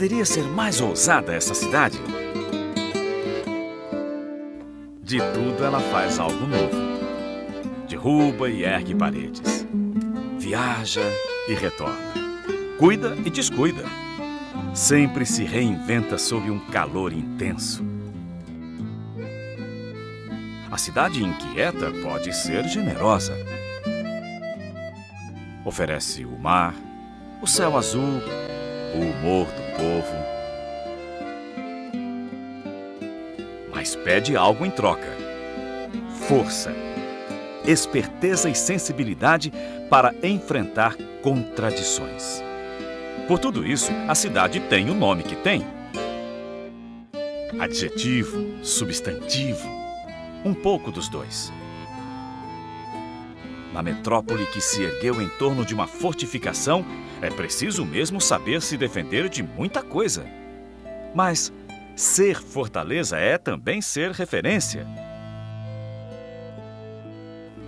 poderia ser mais ousada essa cidade? De tudo ela faz algo novo. Derruba e ergue paredes. Viaja e retorna. Cuida e descuida. Sempre se reinventa sob um calor intenso. A cidade inquieta pode ser generosa. Oferece o mar, o céu azul, o humor do povo. Mas pede algo em troca: força, esperteza e sensibilidade para enfrentar contradições. Por tudo isso, a cidade tem o nome que tem. Adjetivo, substantivo, um pouco dos dois. Na metrópole que se ergueu em torno de uma fortificação, é preciso mesmo saber se defender de muita coisa. Mas ser fortaleza é também ser referência.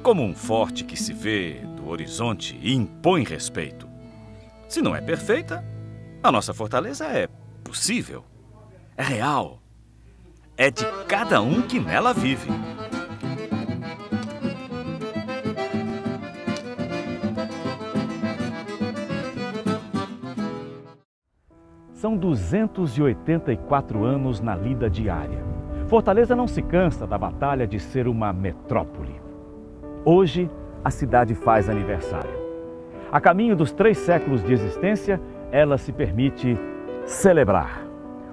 Como um forte que se vê do horizonte e impõe respeito. Se não é perfeita, a nossa fortaleza é possível, é real, é de cada um que nela vive. São 284 anos na lida diária. Fortaleza não se cansa da batalha de ser uma metrópole. Hoje, a cidade faz aniversário. A caminho dos 3 séculos de existência, ela se permite celebrar,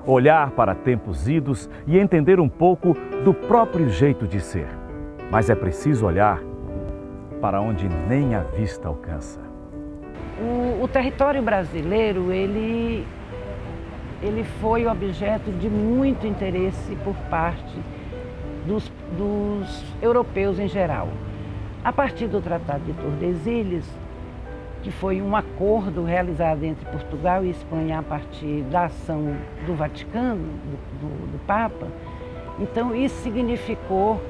olhar para tempos idos e entender um pouco do próprio jeito de ser. Mas é preciso olhar para onde nem a vista alcança. O território brasileiro, ele foi objeto de muito interesse por parte dos europeus em geral. A partir do Tratado de Tordesilhas, que foi um acordo realizado entre Portugal e Espanha a partir da ação do Vaticano, do Papa, então isso significou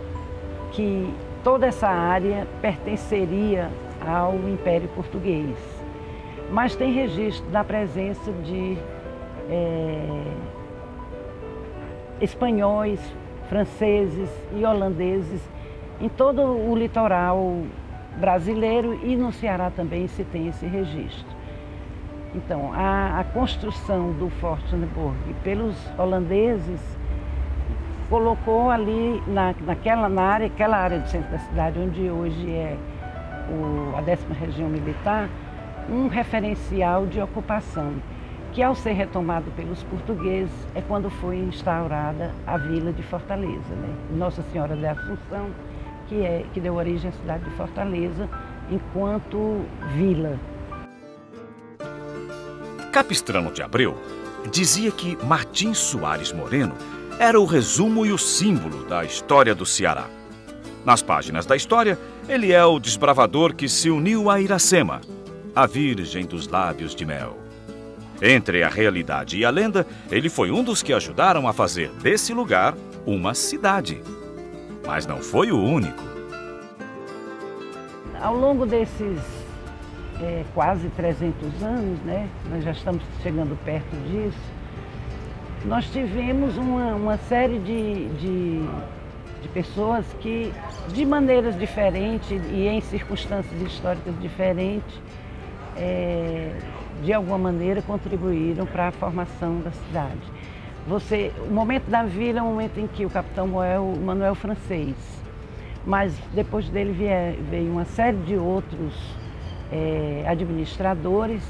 que toda essa área pertenceria ao Império Português. Mas tem registro da presença de espanhóis, franceses e holandeses em todo o litoral brasileiro, e no Ceará também se tem esse registro. Então, a construção do Forte Sonneborg pelos holandeses colocou ali aquela área do centro da cidade, onde hoje é a 10ª Região Militar, um referencial de ocupação, que ao ser retomado pelos portugueses é quando foi instaurada a vila de Fortaleza, né? Nossa Senhora da Assunção, que deu origem à cidade de Fortaleza enquanto vila. Capistrano de Abreu dizia que Martim Soares Moreno era o resumo e o símbolo da história do Ceará. Nas páginas da história, ele é o desbravador que se uniu a Iracema, a Virgem dos Lábios de Mel. Entre a realidade e a lenda, ele foi um dos que ajudaram a fazer desse lugar uma cidade. Mas não foi o único. Ao longo desses quase 300 anos, né, nós já estamos chegando perto disso, nós tivemos uma série de pessoas que, de maneiras diferentes e em circunstâncias históricas diferentes, de alguma maneira contribuíram para a formação da cidade. O momento da vila é um momento em que o capitão Manuel francês, mas depois dele veio uma série de outros administradores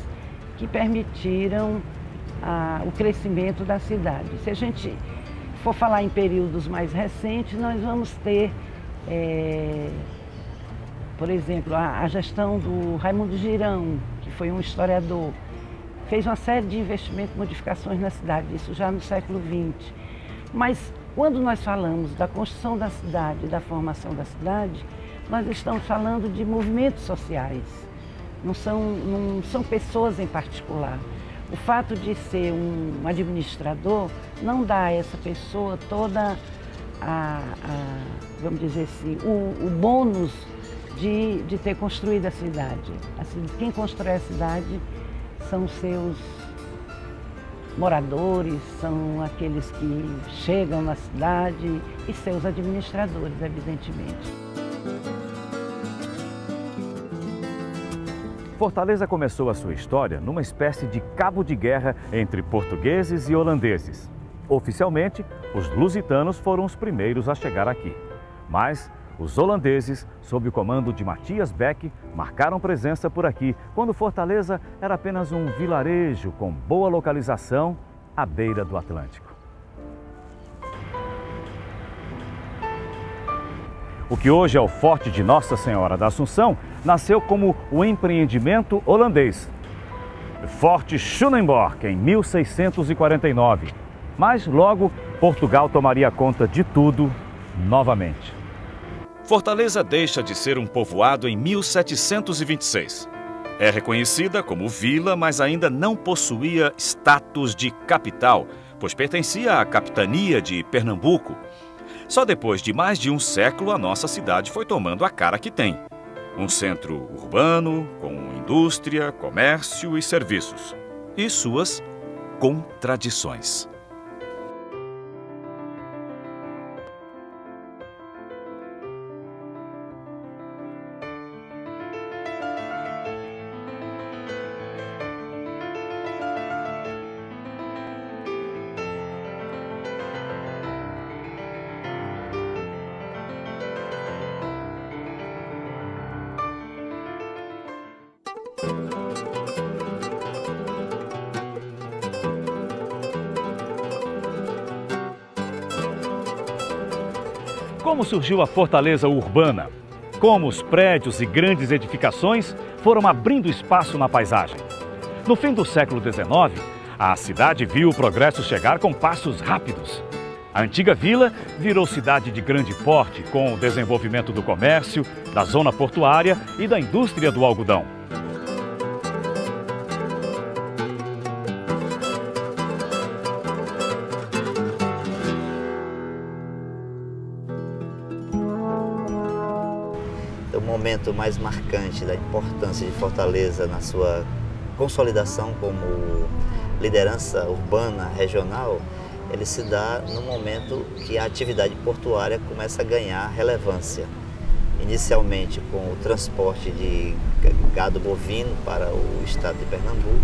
que permitiram o crescimento da cidade. Se a gente for falar em períodos mais recentes, nós vamos ter, por exemplo, a gestão do Raimundo Girão, que foi um historiador, fez uma série de investimentos e modificações na cidade, isso já no século XX. Mas quando nós falamos da construção da cidade, da formação da cidade, nós estamos falando de movimentos sociais, não são pessoas em particular. O fato de ser um administrador não dá a essa pessoa toda vamos dizer assim, o bônus de ter construído a cidade. Assim, quem constrói a cidade são os seus moradores, são aqueles que chegam na cidade e seus administradores, evidentemente. Fortaleza começou a sua história numa espécie de cabo de guerra entre portugueses e holandeses. Oficialmente, os lusitanos foram os primeiros a chegar aqui. Mas os holandeses, sob o comando de Matthias Beck, marcaram presença por aqui, quando Fortaleza era apenas um vilarejo com boa localização à beira do Atlântico. O que hoje é o Forte de Nossa Senhora da Assunção nasceu como o empreendimento holandês. Forte Schulenborg, em 1649. Mas logo Portugal tomaria conta de tudo novamente. Fortaleza deixa de ser um povoado em 1726. É reconhecida como vila, mas ainda não possuía status de capital, pois pertencia à capitania de Pernambuco. Só depois de mais de um século a nossa cidade foi tomando a cara que tem. Um centro urbano, com indústria, comércio e serviços. E suas contradições. Como surgiu a fortaleza urbana? Como os prédios e grandes edificações foram abrindo espaço na paisagem? No fim do século XIX, a cidade viu o progresso chegar com passos rápidos. A antiga vila virou cidade de grande porte, com o desenvolvimento do comércio, da zona portuária e da indústria do algodão. O momento mais marcante da importância de Fortaleza na sua consolidação como liderança urbana regional, ele se dá no momento que a atividade portuária começa a ganhar relevância. Inicialmente com o transporte de gado bovino para o estado de Pernambuco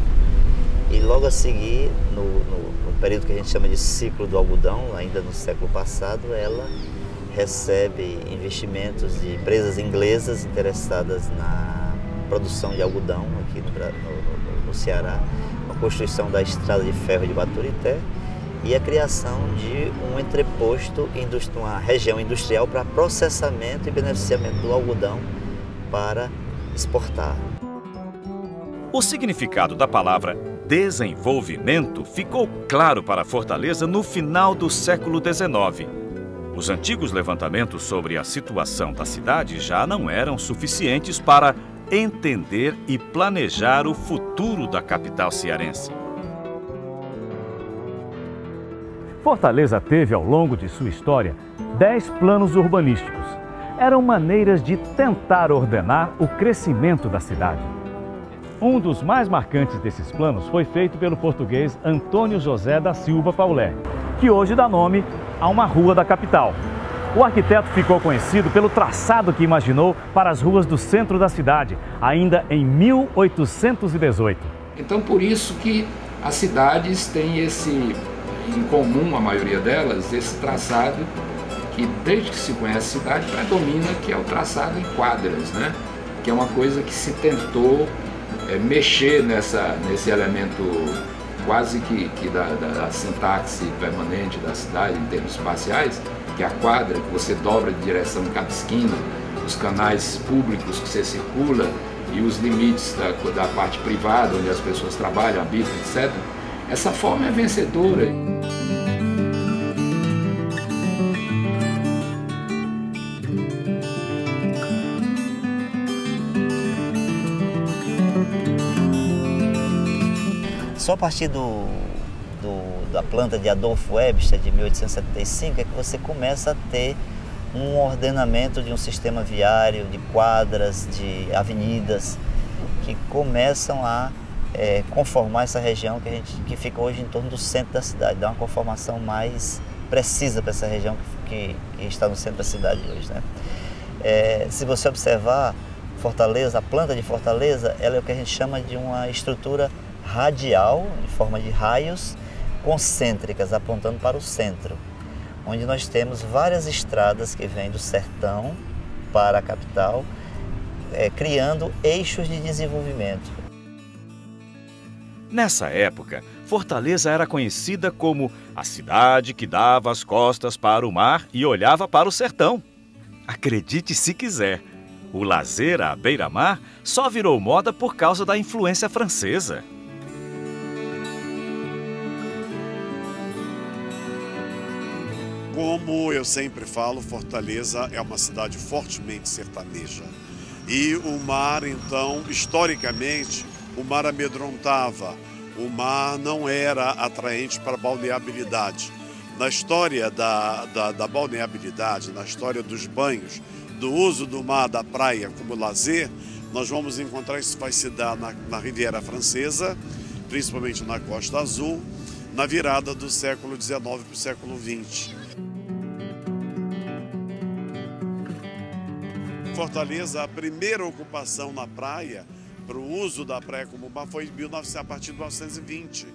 e logo a seguir, no período que a gente chama de ciclo do algodão, ainda no século passado, ela recebe investimentos de empresas inglesas interessadas na produção de algodão aqui no Ceará, a construção da estrada de ferro de Baturité e a criação de um entreposto, uma região industrial para processamento e beneficiamento do algodão para exportar. O significado da palavra desenvolvimento ficou claro para Fortaleza no final do século XIX. Os antigos levantamentos sobre a situação da cidade já não eram suficientes para entender e planejar o futuro da capital cearense. Fortaleza teve, ao longo de sua história, 10 planos urbanísticos. Eram maneiras de tentar ordenar o crescimento da cidade. Um dos mais marcantes desses planos foi feito pelo português Antônio José da Silva Paulé, que hoje dá nome a uma rua da capital. O arquiteto ficou conhecido pelo traçado que imaginou para as ruas do centro da cidade, ainda em 1818. Então, por isso que as cidades têm em comum, a maioria delas, esse traçado que, desde que se conhece a cidade, predomina, que é o traçado em quadras, né? Que é uma coisa que se tentou mexer nesse elemento quase que da sintaxe permanente da cidade em termos espaciais, que é a quadra, que você dobra de direção em cada esquina, os canais públicos que você circula e os limites da parte privada, onde as pessoas trabalham, habitam, etc. Essa forma é vencedora. Só a partir da planta de Adolfo Webster, de 1875, é que você começa a ter um ordenamento de um sistema viário, de quadras, de avenidas, que começam a conformar essa região que fica hoje em torno do centro da cidade, dar uma conformação mais precisa para essa região que está no centro da cidade hoje, né? Se você observar Fortaleza, a planta de Fortaleza, ela é o que a gente chama de uma estrutura radial, em forma de raios concêntricas, apontando para o centro, onde nós temos várias estradas que vêm do sertão para a capital, criando eixos de desenvolvimento. Nessa época, Fortaleza era conhecida como a cidade que dava as costas para o mar e olhava para o sertão. Acredite se quiser, o lazer à beira-mar só virou moda por causa da influência francesa. Como eu sempre falo, Fortaleza é uma cidade fortemente sertaneja. E o mar, então, historicamente, o mar amedrontava. O mar não era atraente para a balneabilidade. Na história da balneabilidade, na história dos banhos, do uso do mar, da praia como lazer, nós vamos encontrar isso vai se dar na Riviera Francesa, principalmente na Costa Azul, na virada do século XIX para o século XX. Fortaleza, a primeira ocupação na praia, para o uso da praia como mar, foi a partir de 1920.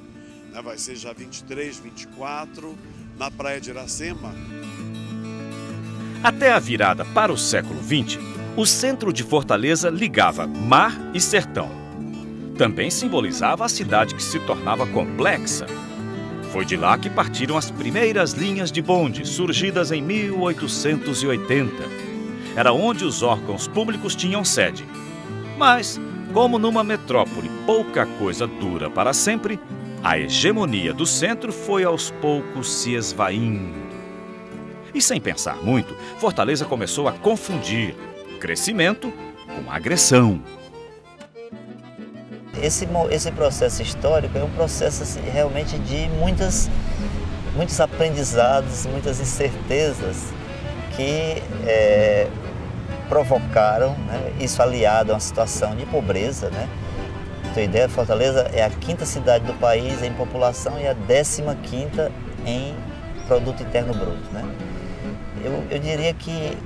Vai ser já 23, 24, na praia de Iracema. Até a virada para o século XX, o centro de Fortaleza ligava mar e sertão. Também simbolizava a cidade que se tornava complexa. Foi de lá que partiram as primeiras linhas de bonde, surgidas em 1880. Era onde os órgãos públicos tinham sede. Mas, como numa metrópole pouca coisa dura para sempre, a hegemonia do centro foi aos poucos se esvaindo. E sem pensar muito, Fortaleza começou a confundir crescimento com agressão. Esse processo histórico é um processo assim, realmente de muitos aprendizados, muitas incertezas que provocaram, né, isso aliado a uma situação de pobreza, né? Pra ter ideia, Fortaleza é a 5ª cidade do país em população e a 15ª em produto interno bruto, né? Eu diria que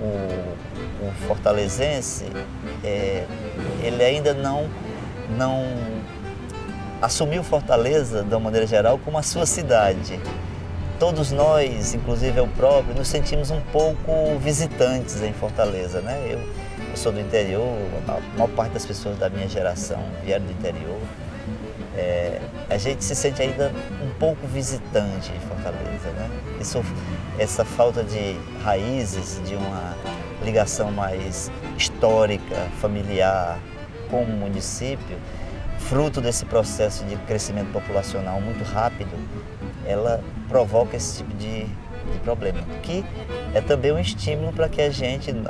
o fortalezense, ele ainda não assumiu Fortaleza, de uma maneira geral, como a sua cidade. Todos nós, inclusive eu próprio, nos sentimos um pouco visitantes em Fortaleza, né? Eu sou do interior, a maior parte das pessoas da minha geração vieram do interior. A gente se sente ainda um pouco visitante em Fortaleza, né? Essa falta de raízes, de uma ligação mais histórica, familiar com o município, fruto desse processo de crescimento populacional muito rápido, ela provoca esse tipo de problema, que é também um estímulo para que as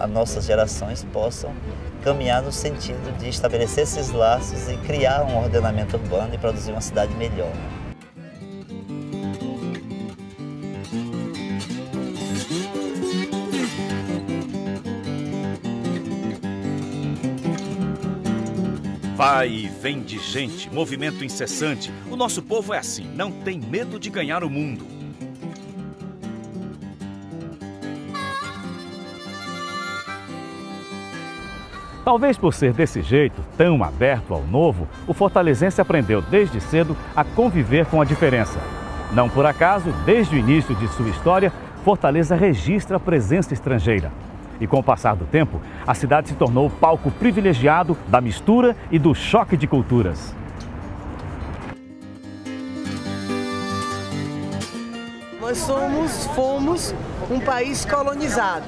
nossas gerações possam caminhar no sentido de estabelecer esses laços e criar um ordenamento urbano e produzir uma cidade melhor. Vai e vem de gente, movimento incessante. O nosso povo é assim, não tem medo de ganhar o mundo. Talvez por ser desse jeito, tão aberto ao novo, o fortalezense aprendeu desde cedo a conviver com a diferença. Não por acaso, desde o início de sua história, Fortaleza registra a presença estrangeira. E com o passar do tempo, a cidade se tornou o palco privilegiado da mistura e do choque de culturas. Nós fomos um país colonizado,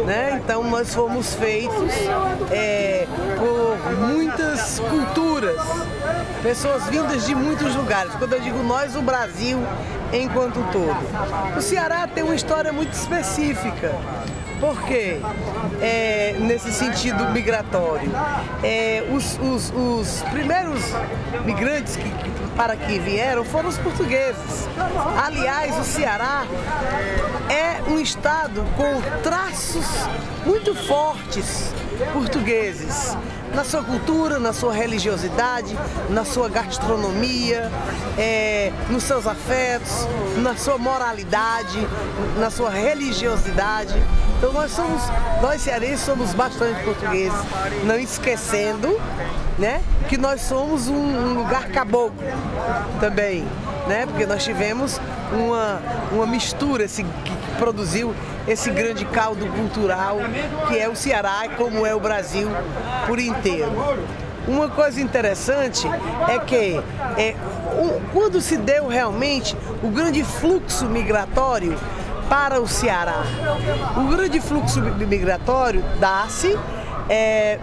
né? Então nós fomos feitos por muitas culturas, pessoas vindas de muitos lugares. Quando eu digo nós, o Brasil enquanto todo. O Ceará tem uma história muito específica. Por quê? Nesse sentido migratório. Os primeiros migrantes para que vieram foram os portugueses. Aliás, o Ceará é um estado com traços muito fortes portugueses. na sua cultura, na sua religiosidade, na sua gastronomia, nos seus afetos, na sua moralidade, na sua religiosidade. Então nós cearenses somos bastante portugueses, não esquecendo, né, que nós somos um lugar caboclo também, né, porque nós tivemos uma mistura que produziu esse grande caldo cultural que é o Ceará, como é o Brasil por inteiro. Uma coisa interessante é que quando se deu realmente o grande fluxo migratório para o Ceará, o grande fluxo migratório dá-se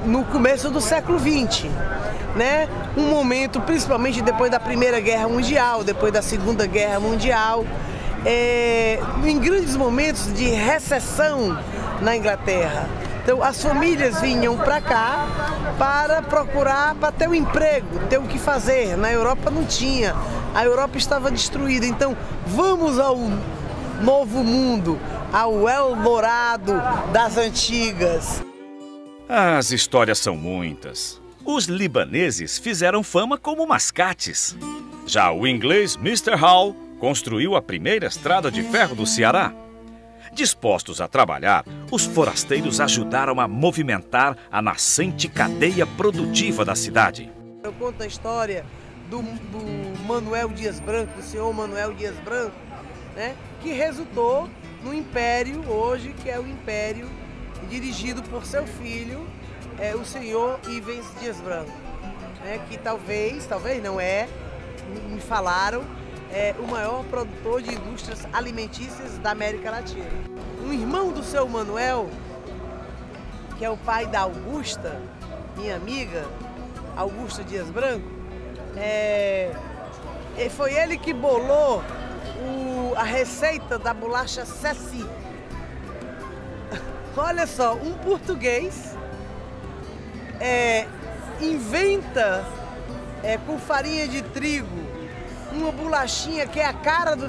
no começo do século XX, né? Um momento, principalmente depois da Primeira Guerra Mundial, depois da Segunda Guerra Mundial, em grandes momentos de recessão na Inglaterra. Então as famílias vinham para cá para procurar, para ter um emprego, ter o que fazer. Na Europa não tinha, a Europa estava destruída. Então vamos ao novo mundo, ao Eldorado das antigas. As histórias são muitas. Os libaneses fizeram fama como mascates. Já o inglês Mr. Hall construiu a primeira estrada de ferro do Ceará. Dispostos a trabalhar, os forasteiros ajudaram a movimentar a nascente cadeia produtiva da cidade. Eu conto a história do Manuel Dias Branco, do senhor Manuel Dias Branco, né, que resultou no império hoje, que é o império dirigido por seu filho, o senhor Ivens Dias Branco, né, que talvez não me falaram, o maior produtor de indústrias alimentícias da América Latina. Um irmão do seu Manuel, que é o pai da Augusta, minha amiga, Augusta Dias Branco, foi ele que bolou a receita da bolacha Ceci. Olha só, um português inventa com farinha de trigo uma bolachinha que é a cara do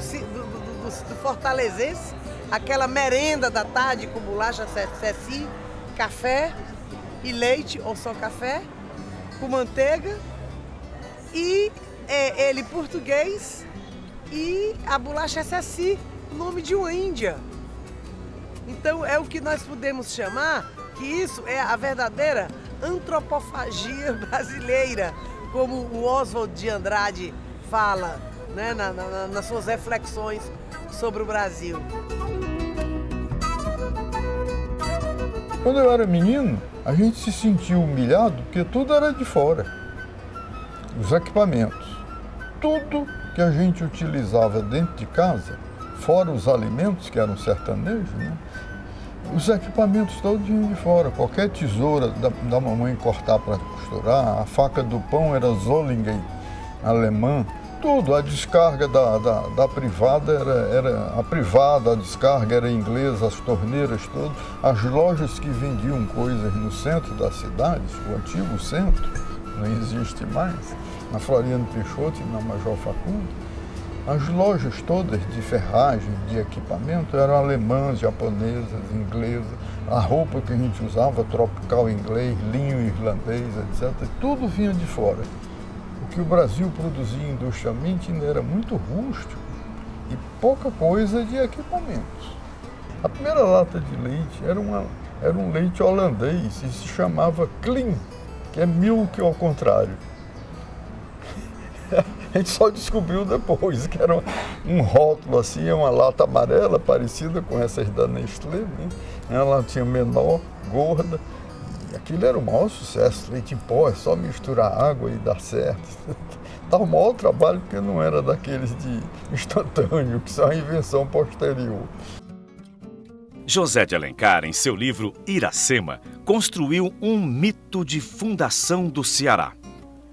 fortalezense, aquela merenda da tarde com bolacha Ceci, café e leite, ou só café, com manteiga, e ele português, e a bolacha Ceci, nome de uma Índia. Então é o que nós podemos chamar, que isso é a verdadeira antropofagia brasileira, como o Oswald de Andrade fala, né, nas suas reflexões sobre o Brasil. Quando eu era menino, a gente se sentia humilhado porque tudo era de fora. Os equipamentos, tudo que a gente utilizava dentro de casa, fora os alimentos, que eram sertanejos, né? Os equipamentos todos vinham de fora. Qualquer tesoura da mamãe cortar para costurar, a faca do pão era Zollingen, alemã, tudo. A descarga da privada era a privada, a descarga era inglesa, as torneiras todas. As lojas que vendiam coisas no centro da cidade, o antigo centro, não existe mais, na Floriano Peixoto e na Major Facundo, as lojas todas de ferragem, de equipamento, eram alemãs, japonesas, inglesas. A roupa que a gente usava, tropical inglês, linho irlandês, etc., tudo vinha de fora. O que o Brasil produzia industrialmente ainda era muito rústico e pouca coisa de equipamentos. A primeira lata de leite era um leite holandês e se chamava Clean, que é milk ao contrário. A gente só descobriu depois que era um rótulo assim, uma lata amarela parecida com essas da Nestlé, né? Ela tinha menor, gorda, e aquilo era o maior sucesso. Leite em pó, é só misturar água e dar certo. Dá o maior trabalho porque não era daqueles de instantâneo, que são a invenção posterior. José de Alencar, em seu livro Iracema, construiu um mito de fundação do Ceará.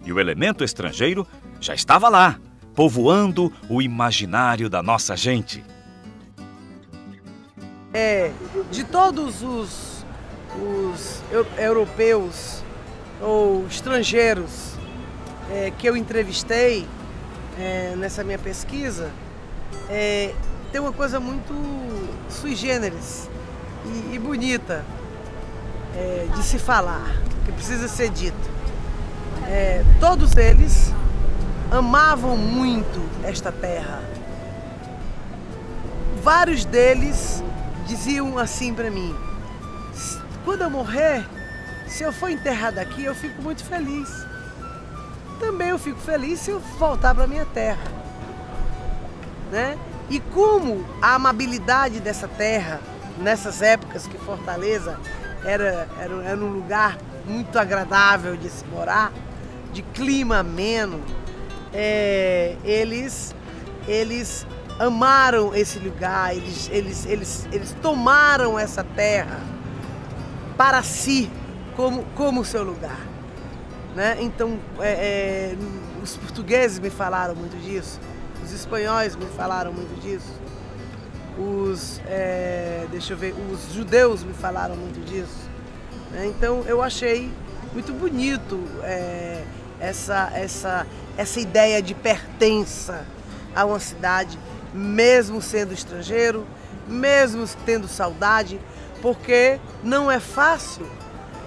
E o elemento estrangeiro já estava lá, povoando o imaginário da nossa gente. De todos os europeus ou estrangeiros que eu entrevistei nessa minha pesquisa, tem uma coisa muito sui generis e bonita de se falar. que precisa ser dito. Todos eles amavam muito esta terra. Vários deles diziam assim para mim: quando eu morrer, se eu for enterrado aqui, eu fico muito feliz. Também eu fico feliz se eu voltar para minha terra, né? E como a amabilidade dessa terra, nessas épocas que Fortaleza era um lugar muito agradável de se morar, de clima ameno, eles amaram esse lugar, eles tomaram essa terra para si como seu lugar, né? Então, os portugueses me falaram muito disso, os espanhóis me falaram muito disso, os judeus me falaram muito disso, né? Então, eu achei muito bonito essa ideia de pertença a uma cidade, mesmo sendo estrangeiro, mesmo tendo saudade, porque não é fácil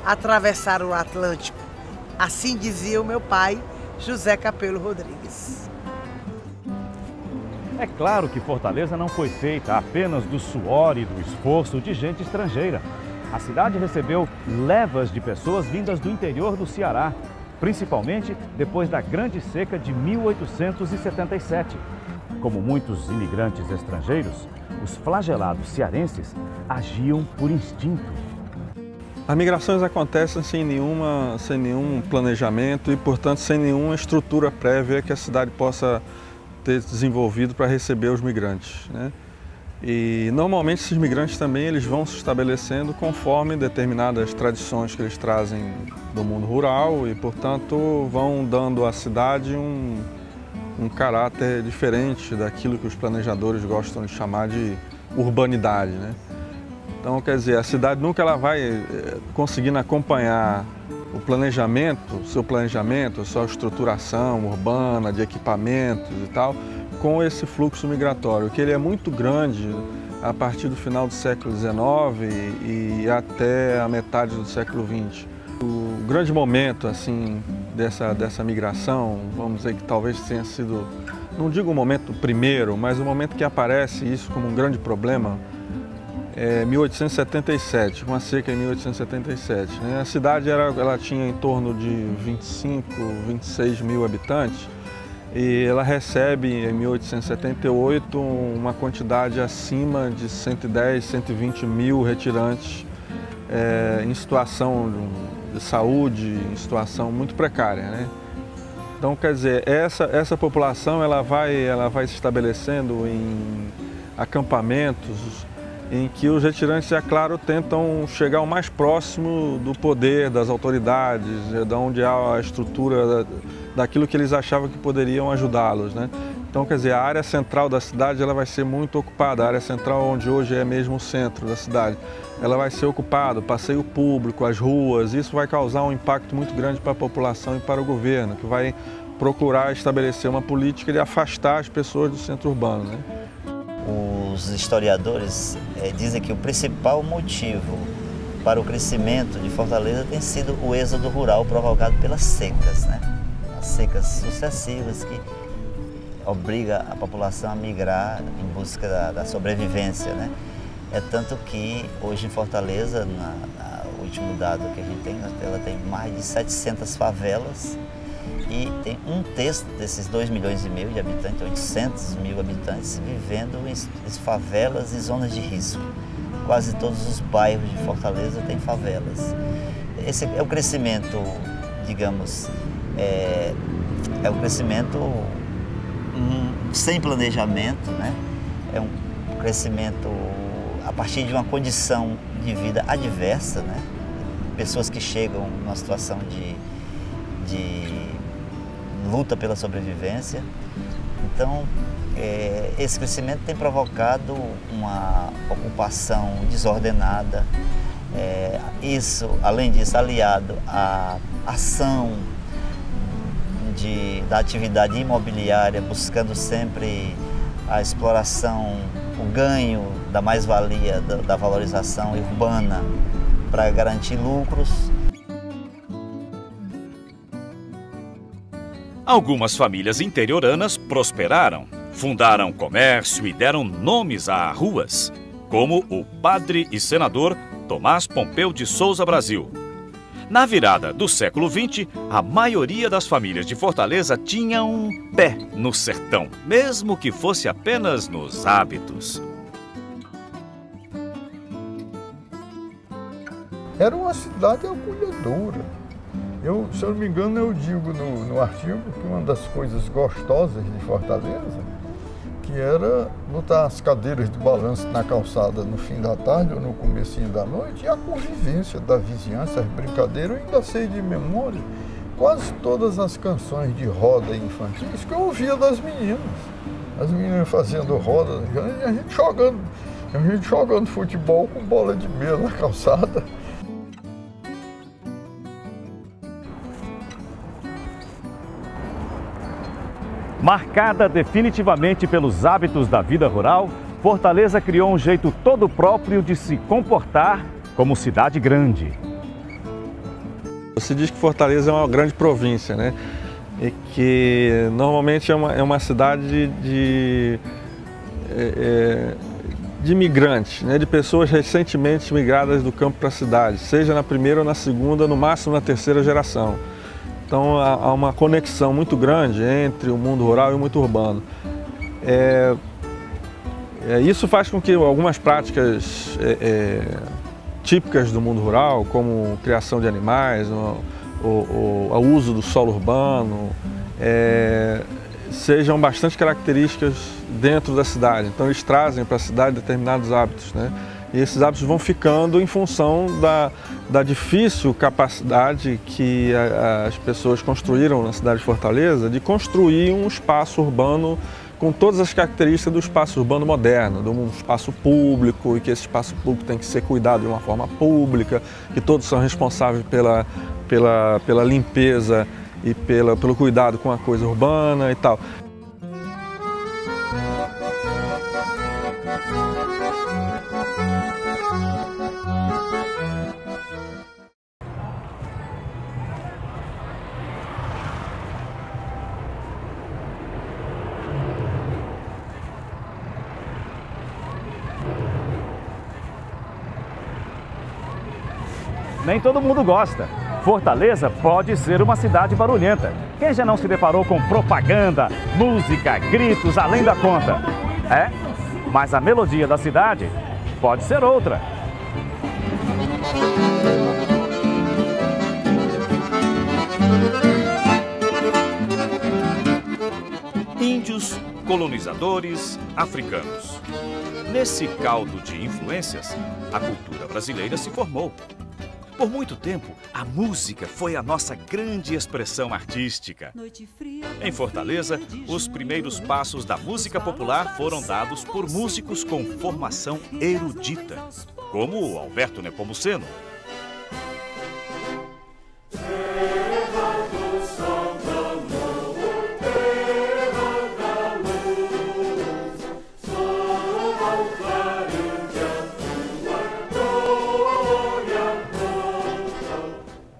atravessar o Atlântico. Assim dizia o meu pai, José Capelo Rodrigues. É claro que Fortaleza não foi feita apenas do suor e do esforço de gente estrangeira. A cidade recebeu levas de pessoas vindas do interior do Ceará, principalmente depois da Grande Seca de 1877. Como muitos imigrantes estrangeiros, os flagelados cearenses agiam por instinto. As migrações acontecem sem nenhum planejamento e, portanto, sem nenhuma estrutura prévia que a cidade possa ter desenvolvido para receber os migrantes, né? E normalmente esses migrantes também eles vão se estabelecendo conforme determinadas tradições que eles trazem do mundo rural e, portanto, vão dando à cidade um caráter diferente daquilo que os planejadores gostam de chamar de urbanidade, né? Então, quer dizer, a cidade nunca ela vai conseguindo acompanhar o planejamento, a sua estruturação urbana, de equipamentos e tal, com esse fluxo migratório, que ele é muito grande a partir do final do século XIX e até a metade do século XX. O grande momento assim, dessa migração, vamos dizer que talvez tenha sido, não digo o momento primeiro, mas o momento que aparece isso como um grande problema, é 1877, com a seca em 1877. Né? A cidade ela tinha em torno de 25, 26 mil habitantes e ela recebe em 1878 uma quantidade acima de 110, 120 mil retirantes em situação de saúde, em situação muito precária, né? Então, quer dizer, essa população ela vai se estabelecendo em acampamentos em que os retirantes, é claro, tentam chegar o mais próximo do poder, das autoridades, de onde há a estrutura daquilo que eles achavam que poderiam ajudá-los, né? Então, quer dizer, a área central da cidade ela vai ser muito ocupada, a área central onde hoje é mesmo o centro da cidade, ela vai ser ocupada, o passeio público, as ruas, isso vai causar um impacto muito grande para a população e para o governo, que vai procurar estabelecer uma política de afastar as pessoas do centro urbano, né? Os historiadores dizem que o principal motivo para o crescimento de Fortaleza tem sido o êxodo rural provocado pelas secas, né? As secas sucessivas que obriga a população a migrar em busca da sobrevivência, né? É tanto que hoje em Fortaleza, o último dado que a gente tem, ela tem mais de 700 favelas e tem um terço desses 2,5 milhões de habitantes, 800 mil habitantes, vivendo em favelas e zonas de risco. Quase todos os bairros de Fortaleza têm favelas. Esse é o crescimento, digamos, é um crescimento sem planejamento, né? É um crescimento a partir de uma condição de vida adversa, né? Pessoas que chegam numa situação de luta pela sobrevivência. Então, esse crescimento tem provocado uma ocupação desordenada. Isso, além disso, aliado à ação da atividade imobiliária, buscando sempre a exploração, o ganho da mais-valia, da valorização urbana para garantir lucros. Algumas famílias interioranas prosperaram, fundaram comércio e deram nomes a ruas, como o padre e senador Tomás Pompeu de Souza Brasil. Na virada do século XX, a maioria das famílias de Fortaleza tinha um pé no sertão, mesmo que fosse apenas nos hábitos. Era uma cidade acolhedora. Se eu não me engano, eu digo no artigo que uma das coisas gostosas de Fortaleza, que era botar as cadeiras de balanço na calçada no fim da tarde ou no comecinho da noite, e a convivência da vizinhança, as brincadeiras. Eu ainda sei de memória quase todas as canções de roda infantis que eu ouvia das meninas. As meninas fazendo roda, e a gente jogando futebol com bola de meia na calçada. Marcada definitivamente pelos hábitos da vida rural, Fortaleza criou um jeito todo próprio de se comportar como cidade grande. Se diz que Fortaleza é uma grande província, né? E que normalmente é uma cidade de imigrantes, né? De pessoas recentemente migradas do campo para a cidade, seja na primeira ou na segunda, no máximo na terceira geração. Então há uma conexão muito grande entre o mundo rural e o mundo urbano. Isso faz com que algumas práticas típicas do mundo rural, como criação de animais, o uso do solo urbano, sejam bastante características dentro da cidade. Então eles trazem para a cidade determinados hábitos, né? E esses hábitos vão ficando em função da difícil capacidade que as pessoas construíram na cidade de Fortaleza de construir um espaço urbano com todas as características do espaço urbano moderno, de um espaço público, e que esse espaço público tem que ser cuidado de uma forma pública, que todos são responsáveis pela limpeza e pelo cuidado com a coisa urbana e tal. Nem todo mundo gosta. Fortaleza pode ser uma cidade barulhenta. Quem já não se deparou com propaganda, música, gritos além da conta? Mas a melodia da cidade pode ser outra. Índios, colonizadores, africanos. Nesse caldo de influências, a cultura brasileira se formou. Por muito tempo, a música foi a nossa grande expressão artística. Em Fortaleza, os primeiros passos da música popular foram dados por músicos com formação erudita, como Alberto Nepomuceno.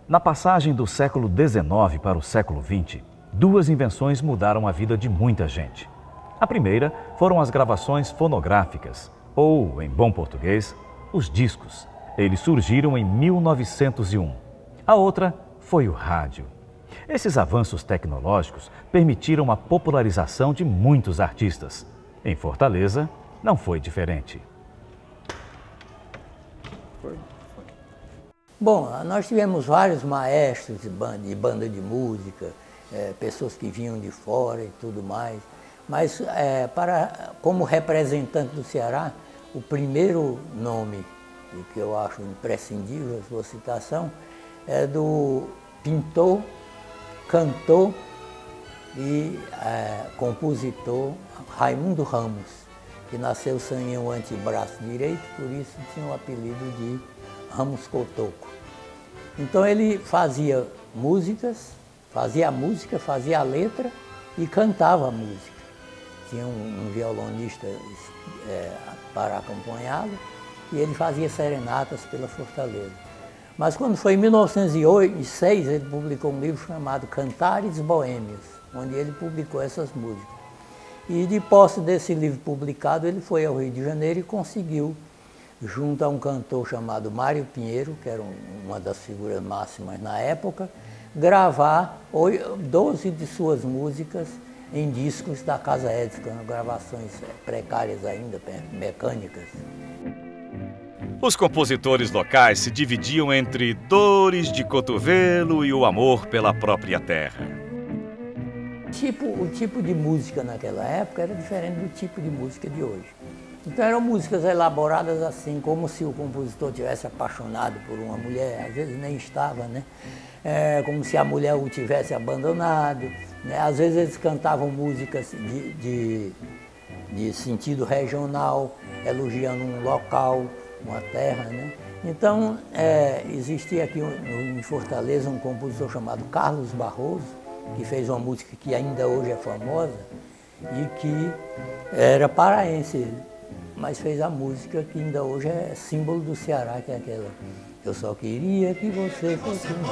Na passagem do século XIX para o século XX, duas invenções mudaram a vida de muita gente. A primeira foram as gravações fonográficas, ou, em bom português, os discos. Eles surgiram em 1901. A outra foi o rádio. Esses avanços tecnológicos permitiram a popularização de muitos artistas. Em Fortaleza, não foi diferente. Bom, nós tivemos vários maestros de banda de música, pessoas que vinham de fora e tudo mais, mas como representante do Ceará, o primeiro nome que eu acho imprescindível, a sua citação, é do pintor, cantor e compositor Raimundo Ramos, que nasceu sem o antebraço direito, por isso tinha o apelido de Ramos Cotoco. Então ele fazia músicas, fazia a música, fazia a letra e cantava a música. Tinha um violonista para acompanhá-lo e ele fazia serenatas pela Fortaleza. Mas quando foi em 1906, ele publicou um livro chamado Cantares Boêmios. onde ele publicou essas músicas. E de posse desse livro publicado, ele foi ao Rio de Janeiro e conseguiu, junto a um cantor chamado Mário Pinheiro, que era uma das figuras máximas na época, gravar 12 de suas músicas em discos da Casa Edison, gravações precárias ainda, mecânicas. Os compositores locais se dividiam entre dores de cotovelo e o amor pela própria terra. O tipo de música naquela época era diferente do tipo de música de hoje. Então eram músicas elaboradas assim, como se o compositor tivesse apaixonado por uma mulher, às vezes nem estava, né? Como se a mulher o tivesse abandonado, né? Às vezes eles cantavam músicas de sentido regional, elogiando um local, uma terra, né? Então, existia aqui em Fortaleza um compositor chamado Carlos Barroso, que fez uma música que ainda hoje é famosa e que era paraense, mas fez a música que ainda hoje é símbolo do Ceará, que é aquela: eu só queria que você fosse um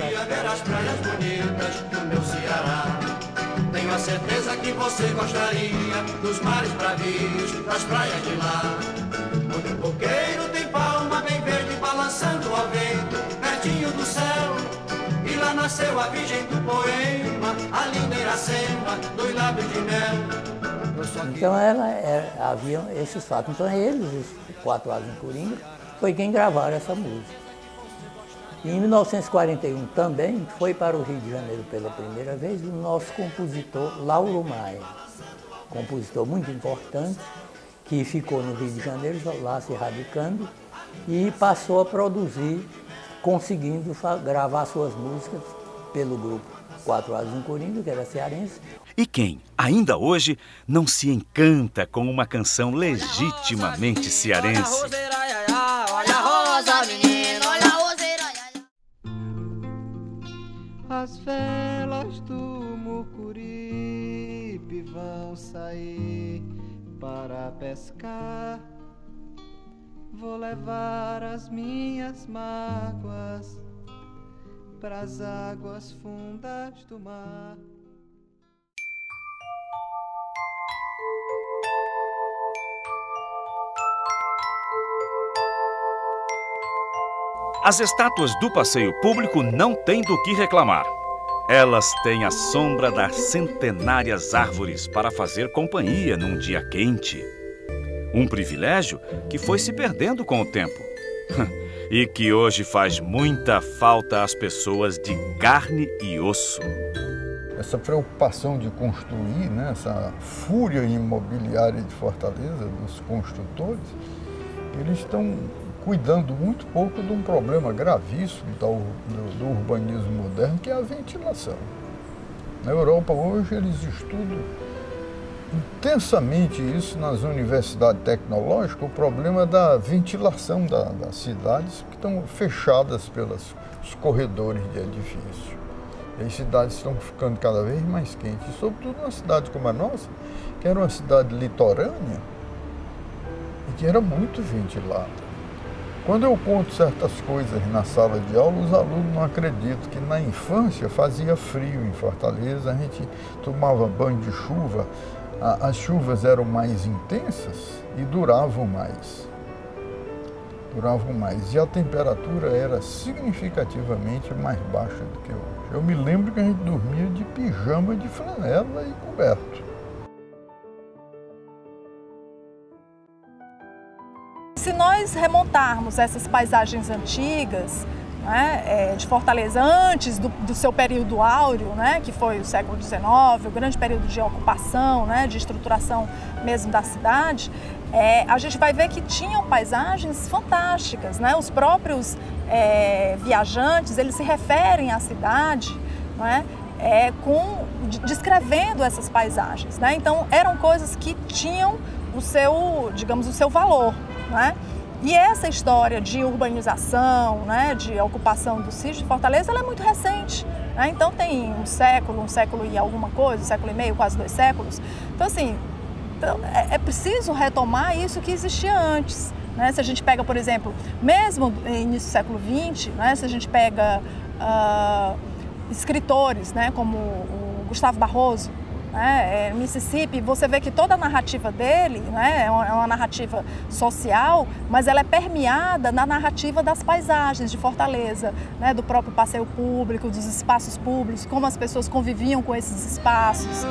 dia ver as praias bonitas do meu Ceará. Tenho a certeza que você gostaria dos mares bravios, das praias de lá. Onde o coqueiro tem palma bem verde balançando ao vento, pertinho do céu. E lá nasceu a virgem do poema, a linda Iracema, dos lábios de mel. Então havia esses fatos. Então eles, os Quatro Asas em Coringa, foi quem gravaram essa música. E em 1941 também foi para o Rio de Janeiro pela primeira vez o nosso compositor Lauro Maia, compositor muito importante, que ficou no Rio de Janeiro, lá se radicando, e passou a produzir, conseguindo gravar suas músicas pelo grupo Quatro Asas em Coringa, que era cearense. E quem, ainda hoje, não se encanta com uma canção legitimamente cearense? Olha a rosa, menino, olha a roseira. As velas do Mucuripe vão sair para pescar. Vou levar as minhas mágoas pras águas fundas do mar. As estátuas do passeio público não têm do que reclamar. Elas têm a sombra das centenárias árvores para fazer companhia num dia quente. Um privilégio que foi se perdendo com o tempo. E que hoje faz muita falta às pessoas de carne e osso. Essa preocupação de construir, né, essa fúria imobiliária de Fortaleza, dos construtores, eles estão cuidando muito pouco de um problema gravíssimo do urbanismo moderno, que é a ventilação. Na Europa hoje eles estudam intensamente isso nas universidades tecnológicas, o problema da ventilação das cidades que estão fechadas pelos corredores de edifício. E as cidades estão ficando cada vez mais quentes, e sobretudo uma cidade como a nossa, que era uma cidade litorânea e que era muito ventilada. Quando eu conto certas coisas na sala de aula, os alunos não acreditam que na infância fazia frio em Fortaleza, a gente tomava banho de chuva, as chuvas eram mais intensas e duravam mais. E a temperatura era significativamente mais baixa do que hoje. Eu me lembro que a gente dormia de pijama de flanela e coberto. Se nós remontarmos essas paisagens antigas, né, de Fortaleza antes do seu período áureo, né, que foi o século XIX, o grande período de ocupação, né, de estruturação mesmo da cidade, a gente vai ver que tinham paisagens fantásticas, né? Os próprios viajantes, eles se referem à cidade, né, descrevendo essas paisagens, né? Então eram coisas que tinham o seu, digamos, o seu valor, né? E essa história de urbanização, né, de ocupação do sítio de Fortaleza, ela é muito recente, né? Então tem um século e alguma coisa, um século e meio, quase 2 séculos. Então assim, é preciso retomar isso que existia antes, né? Se a gente pega, por exemplo, mesmo no início do século XX, né, se a gente pega escritores, né, como o Gustavo Barroso, né? Mississippi, você vê que toda a narrativa dele, né, é uma narrativa social, mas ela é permeada na narrativa das paisagens de Fortaleza, né, do próprio passeio público, dos espaços públicos, como as pessoas conviviam com esses espaços.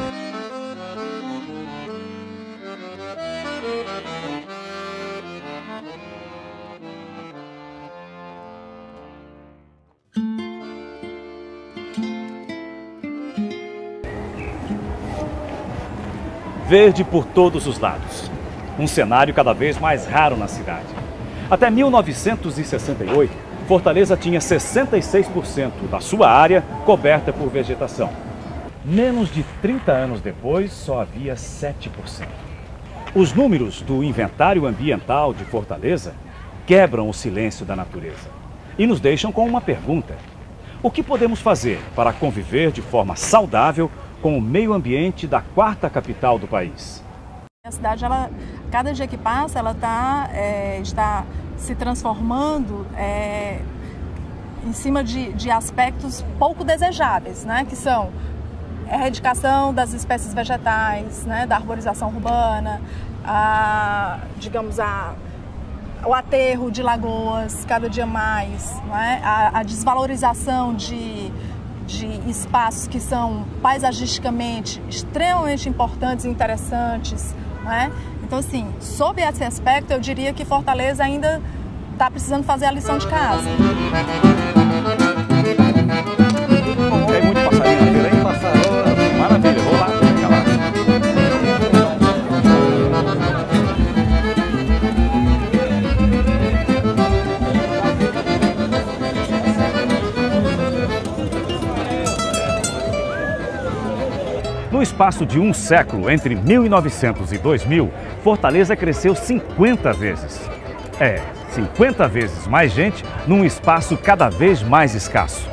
Verde por todos os lados. Um cenário cada vez mais raro na cidade. Até 1968, Fortaleza tinha 66% da sua área coberta por vegetação. Menos de 30 anos depois, só havia 7%. Os números do inventário ambiental de Fortaleza quebram o silêncio da natureza e nos deixam com uma pergunta: o que podemos fazer para conviver de forma saudável com o meio ambiente da quarta capital do país? A cidade, cada dia que passa, ela está se transformando em cima de aspectos pouco desejáveis, né? Que são a erradicação das espécies vegetais, né? Da arborização urbana, o aterro de lagoas cada dia mais, né? A desvalorização de espaços que são paisagisticamente extremamente importantes e interessantes, né? Então, assim, sob esse aspecto, eu diria que Fortaleza ainda está precisando fazer a lição de casa. Tem muito passarinho aqui, hein? Passarinho. Maravilha, vou lá, pegar lá. No espaço de um século, entre 1900 e 2000, Fortaleza cresceu 50 vezes. 50 vezes mais gente num espaço cada vez mais escasso.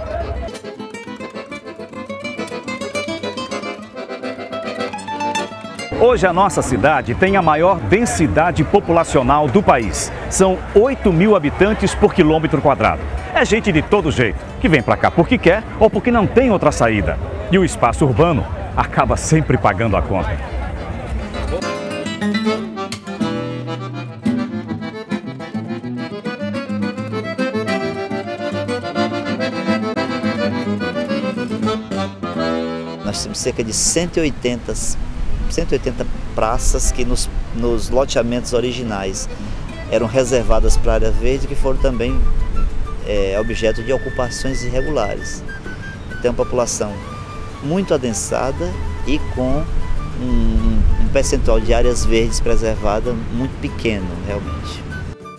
Hoje a nossa cidade tem a maior densidade populacional do país. São 8.000 habitantes por quilômetro quadrado. É gente de todo jeito, que vem para cá porque quer ou porque não tem outra saída. E o espaço urbano acaba sempre pagando a conta. Nós temos cerca de 180 praças que nos loteamentos originais eram reservadas para a área verde, que foram também objeto de ocupações irregulares. Então, a população muito adensada e com um percentual de áreas verdes preservadas muito pequeno, realmente.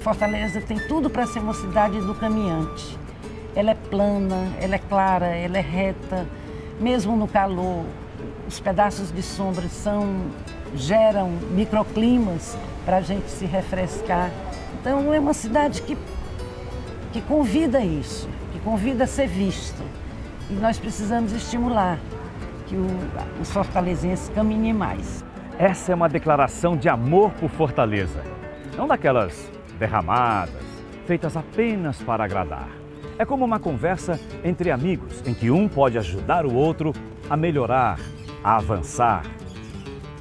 Fortaleza tem tudo para ser uma cidade do caminhante. Ela é plana, ela é clara, ela é reta, mesmo no calor. Os pedaços de sombra geram microclimas para a gente se refrescar. Então é uma cidade que convida isso, que convida a ser vista. E nós precisamos estimular que os fortalezenses caminhem mais. Essa é uma declaração de amor por Fortaleza. Não daquelas derramadas, feitas apenas para agradar. É como uma conversa entre amigos, em que um pode ajudar o outro a melhorar, a avançar.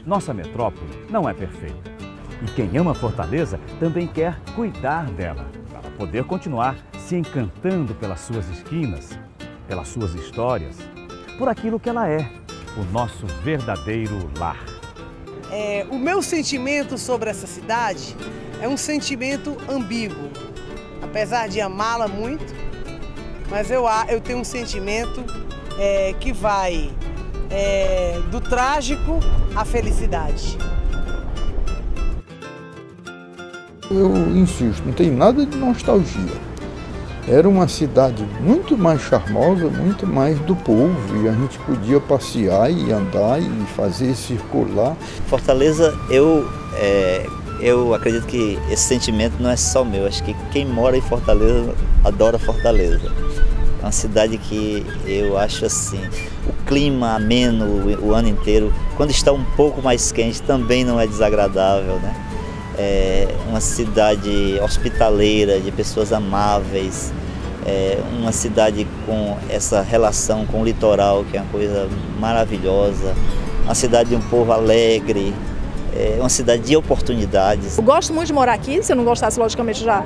Nossa metrópole não é perfeita. E quem ama Fortaleza também quer cuidar dela, para poder continuar se encantando pelas suas esquinas, pelas suas histórias, por aquilo que ela é, o nosso verdadeiro lar. O meu sentimento sobre essa cidade é um sentimento ambíguo. Apesar de amá-la muito, mas eu tenho um sentimento que vai do trágico à felicidade. Eu insisto, não tem nada de nostalgia. Era uma cidade muito mais charmosa, muito mais do povo, e a gente podia passear e andar e fazer circular. Fortaleza, eu acredito que esse sentimento não é só meu, acho que quem mora em Fortaleza adora Fortaleza. É uma cidade que eu acho assim, o clima ameno o ano inteiro, quando está um pouco mais quente também não é desagradável, né? É uma cidade hospitaleira, de pessoas amáveis, uma cidade com essa relação com o litoral, que é uma coisa maravilhosa, uma cidade de um povo alegre, uma cidade de oportunidades. Eu gosto muito de morar aqui, se eu não gostasse, logicamente, já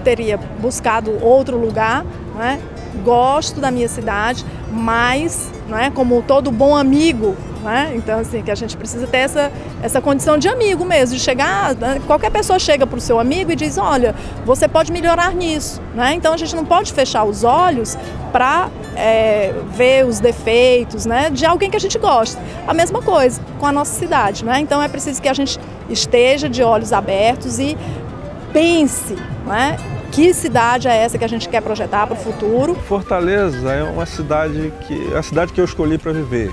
teria buscado outro lugar. Gosto da minha cidade, mas, como todo bom amigo, então assim, que a gente precisa ter essa condição de amigo mesmo, de chegar, qualquer pessoa chega para o seu amigo e diz, olha, você pode melhorar nisso, então a gente não pode fechar os olhos para ver os defeitos de alguém que a gente gosta. A mesma coisa com a nossa cidade, então é preciso que a gente esteja de olhos abertos e pense, que cidade é essa que a gente quer projetar para o futuro. Fortaleza é uma cidade a cidade que eu escolhi para viver.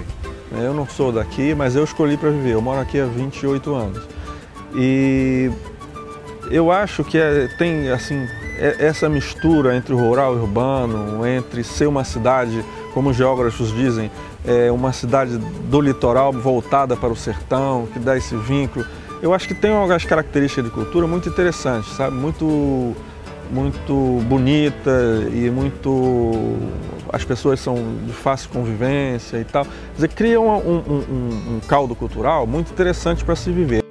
Eu não sou daqui, mas eu escolhi para viver. Eu moro aqui há 28 anos. E eu acho que tem assim, essa mistura entre o rural e o urbano, entre ser uma cidade, como os geógrafos dizem, uma cidade do litoral voltada para o sertão, que dá esse vínculo. Eu acho que tem algumas características de cultura muito interessantes, sabe? Muito bonita e as pessoas são de fácil convivência e tal. Quer dizer, cria um caldo cultural muito interessante para se viver.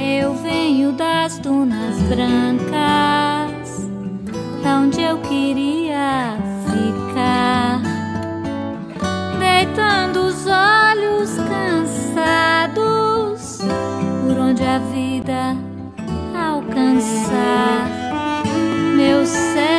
Eu venho das dunas brancas, da onde eu queria ficar, deitando os olhos cansados, por onde a vida alcançar. Meu céu